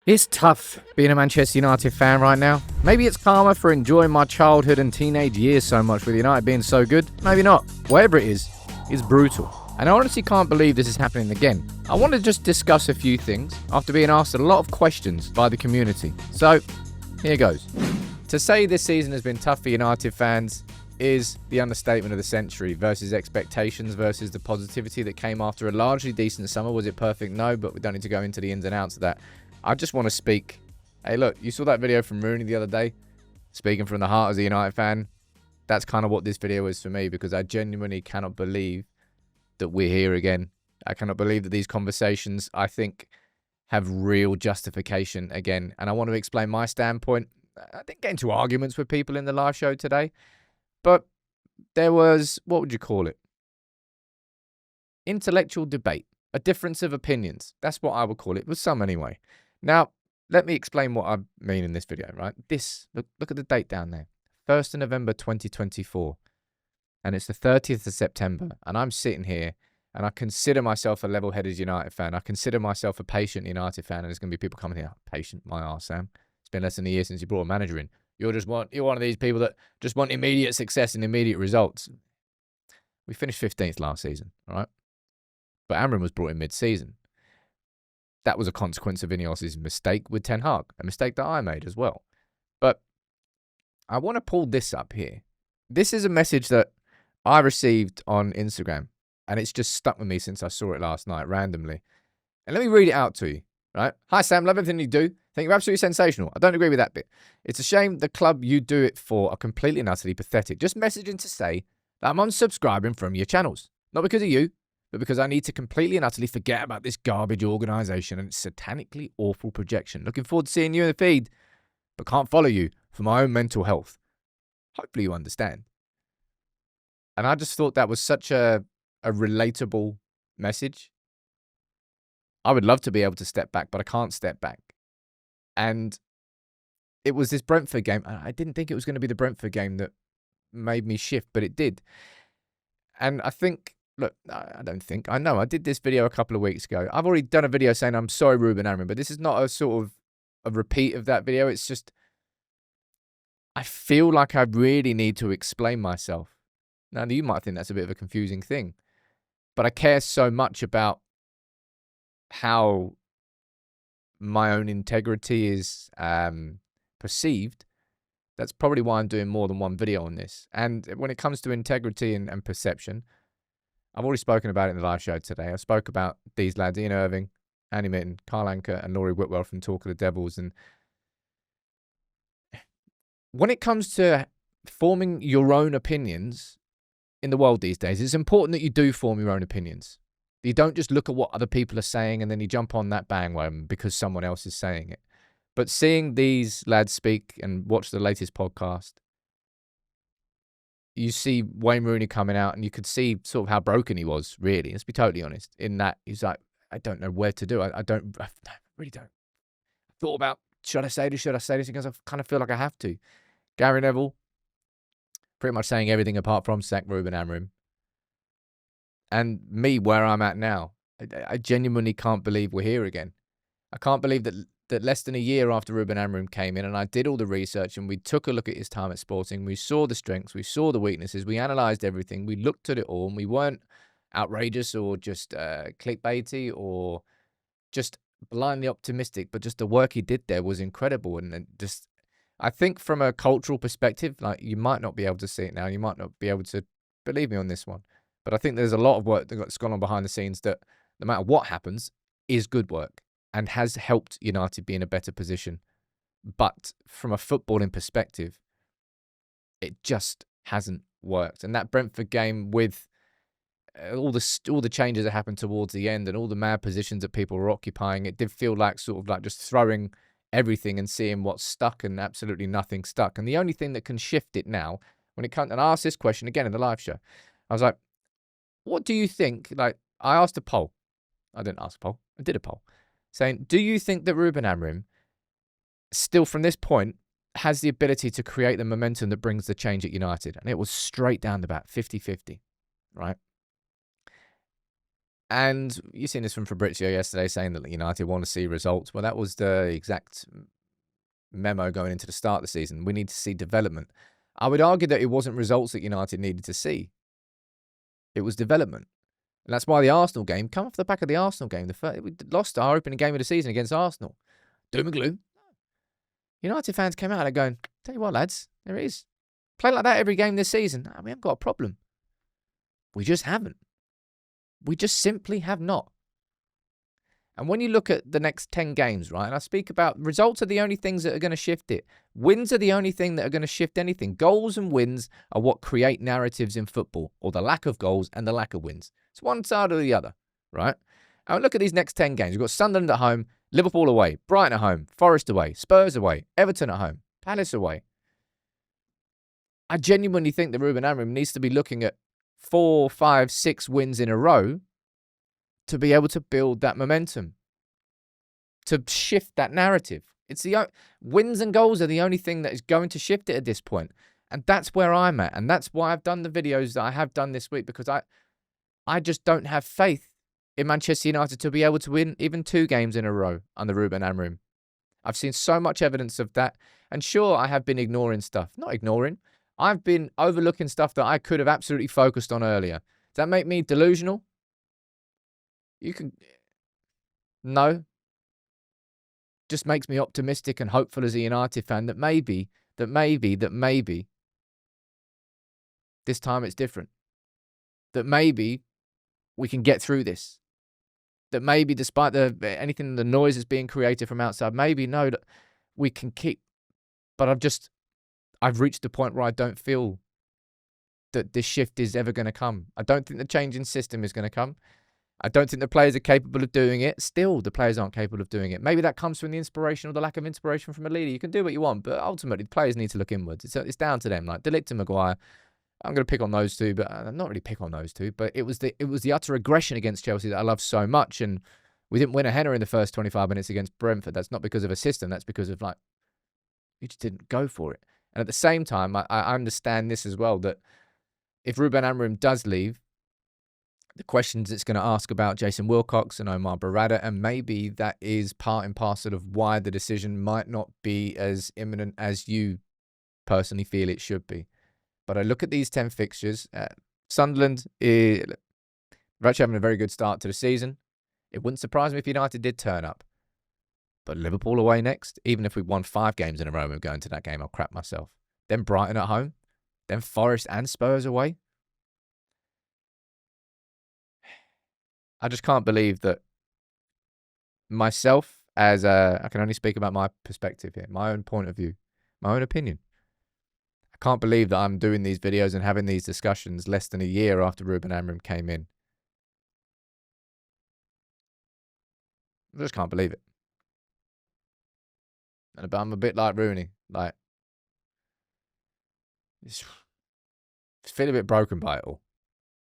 It's tough being a Manchester United fan right now. Maybe it's karma for enjoying my childhood and teenage years so much with United being so good. Maybe not. Whatever it is, it's brutal. And I honestly can't believe this is happening again. I want to just discuss a few things after being asked a lot of questions by the community. So, here goes. To say this season has been tough for United fans is the understatement of the century versus expectations versus the positivity that came after a largely decent summer. Was it perfect? No, but we don't need to go into the ins and outs of that. I just want to speak. Hey, look, you saw that video from Rooney the other day? Speaking from the heart as a United fan. That's kind of what this video is for me, because I genuinely cannot believe that we're here again. I cannot believe that these conversations, I think, have real justification again. And I want to explain my standpoint. I didn't get into arguments with people in the live show today, but there was, what would you call it? Intellectual debate. A difference of opinions. That's what I would call it, with some anyway. Now, let me explain what I mean in this video, right? Look at the date down there. 1st of November 2024. And it's the 30th of September. And I'm sitting here and I consider myself a level-headed United fan. I consider myself a patient United fan. And there's going to be people coming here, patient, my arse, Sam. It's been less than a year since you brought a manager in. You're one of these people that just want immediate success and immediate results. We finished 15th last season, all right? But Amorim was brought in mid-season. That was a consequence of Ineos's mistake with Ten Hag, a mistake that I made as well. But I want to pull this up here. This is a message that I received on Instagram, and it's just stuck with me since I saw it last night randomly. And let me read it out to you, right? Hi, Sam. Love everything you do. Think you're absolutely sensational. I don't agree with that bit. It's a shame the club you do it for are completely and utterly pathetic. Just messaging to say that I'm unsubscribing from your channels. Not because of you, but because I need to completely and utterly forget about this garbage organisation and its satanically awful projection. Looking forward to seeing you in the feed, but can't follow you for my own mental health. Hopefully you understand. And I just thought that was such a relatable message. I would love to be able to step back, but I can't step back. And it was this Brentford game. I didn't think it was going to be the Brentford game that made me shift, but it did. And I think... Look, I know. I did this video a couple of weeks ago. I've already done a video saying I'm sorry, Ruben Amorim, but this is not a sort of a repeat of that video. It's just, I feel like I really need to explain myself. Now, you might think that's a bit of a confusing thing, but I care so much about how my own integrity is perceived. That's probably why I'm doing more than one video on this. And when it comes to integrity and perception, I've already spoken about it in the live show today. I spoke about these lads, Ian Irving, Andy Mitten, Carl Anker, and Laurie Whitwell from Talk of the Devils. And when it comes to forming your own opinions in the world these days, it's important that you do form your own opinions. You don't just look at what other people are saying and then you jump on that bandwagon because someone else is saying it. But seeing these lads speak and watch the latest podcast, you see Wayne Rooney coming out and you could see sort of how broken he was, really. Let's be totally honest. In that, he's like, I don't know where to do. I really don't. I thought about, should I say this? Should I say this? Because I kind of feel like I have to. Gary Neville, pretty much saying everything apart from sack Ruben Amorim. And me, where I'm at now, I genuinely can't believe we're here again. I can't believe that less than a year after Ruben Amorim came in and I did all the research and we took a look at his time at Sporting, we saw the strengths, we saw the weaknesses, we analysed everything, we looked at it all, and we weren't outrageous or just clickbaity or just blindly optimistic, but just the work he did there was incredible. And just, I think from a cultural perspective, like, you might not be able to see it now, you might not be able to believe me on this one, but I think there's a lot of work that's gone on behind the scenes that no matter what happens is good work and has helped United be in a better position. But from a footballing perspective, it just hasn't worked. And that Brentford game, with all the changes that happened towards the end and all the mad positions that people were occupying, it did feel like sort of like just throwing everything and seeing what's stuck, and absolutely nothing stuck. And the only thing that can shift it now, when it comes, and I asked this question again in the live show, I was like, what do you think? Like, I asked a poll. I didn't ask a poll. I did a poll. Saying, do you think that Ruben Amorim, still from this point, has the ability to create the momentum that brings the change at United? And it was straight down to about 50-50, right? And you've seen this from Fabrizio yesterday saying that United want to see results. Well, that was the exact memo going into the start of the season. We need to see development. I would argue that it wasn't results that United needed to see. It was development. And that's why the Arsenal game, come off the back of the Arsenal game, we lost our opening game of the season against Arsenal. Doom and gloom. United fans came out and going, tell you what, lads, there it is. Play like that every game this season. We haven't got a problem. We just haven't. We just simply have not. And when you look at the next 10 games, right, and I speak about results are the only things that are going to shift it. Wins are the only thing that are going to shift anything. Goals and wins are what create narratives in football, or the lack of goals and the lack of wins. It's one side or the other, right? And look at these next 10 games. We've got Sunderland at home, Liverpool away, Brighton at home, Forest away, Spurs away, Everton at home, Palace away. I genuinely think that Ruben Amorim needs to be looking at 4, 5, 6 wins in a row to be able to build that momentum, to shift that narrative. It's the wins and goals are the only thing that is going to shift it at this point. And that's where I'm at. And that's why I've done the videos that I have done this week, because I just don't have faith in Manchester United to be able to win even 2 games in a row under Ruben Amorim. I've seen so much evidence of that. And sure, I have been ignoring stuff. Not ignoring. I've been overlooking stuff that I could have absolutely focused on earlier. Does that make me delusional? You can... No. Just makes me optimistic and hopeful as a United fan that maybe this time it's different. That maybe we can get through this. That maybe despite the noise that's being created from outside, maybe no, that we can keep. But I've reached the point where I don't feel that this shift is ever going to come. I don't think the change in system is going to come. I don't think the players are capable of doing it. Still, the players aren't capable of doing it. Maybe that comes from the inspiration or the lack of inspiration from a leader. You can do what you want, but ultimately, the players need to look inwards. It's down to them. Like De Ligt and Maguire, I'm going to pick on those two, but I'm not really pick on those two. But it was the utter aggression against Chelsea that I love so much, and we didn't win a header in the first 25 minutes against Brentford. That's not because of a system. That's because of we just didn't go for it. And at the same time, I understand this as well, that if Ruben Amorim does leave, the questions it's going to ask about Jason Wilcox and Omar Barada, and maybe that is part and parcel of why the decision might not be as imminent as you personally feel it should be. But I look at these 10 fixtures. Sunderland, we're actually having a very good start to the season. It wouldn't surprise me if United did turn up. But Liverpool away next, even if we won 5 games in a row and we're going to that game, I'll crap myself. Then Brighton at home. Then Forest and Spurs away. I just can't believe that myself, I can only speak about my perspective here, my own point of view, my own opinion. I can't believe that I'm doing these videos and having these discussions less than a year after Ruben Amorim came in. I just can't believe it. But I'm a bit like Rooney. Just feel a bit broken by it all.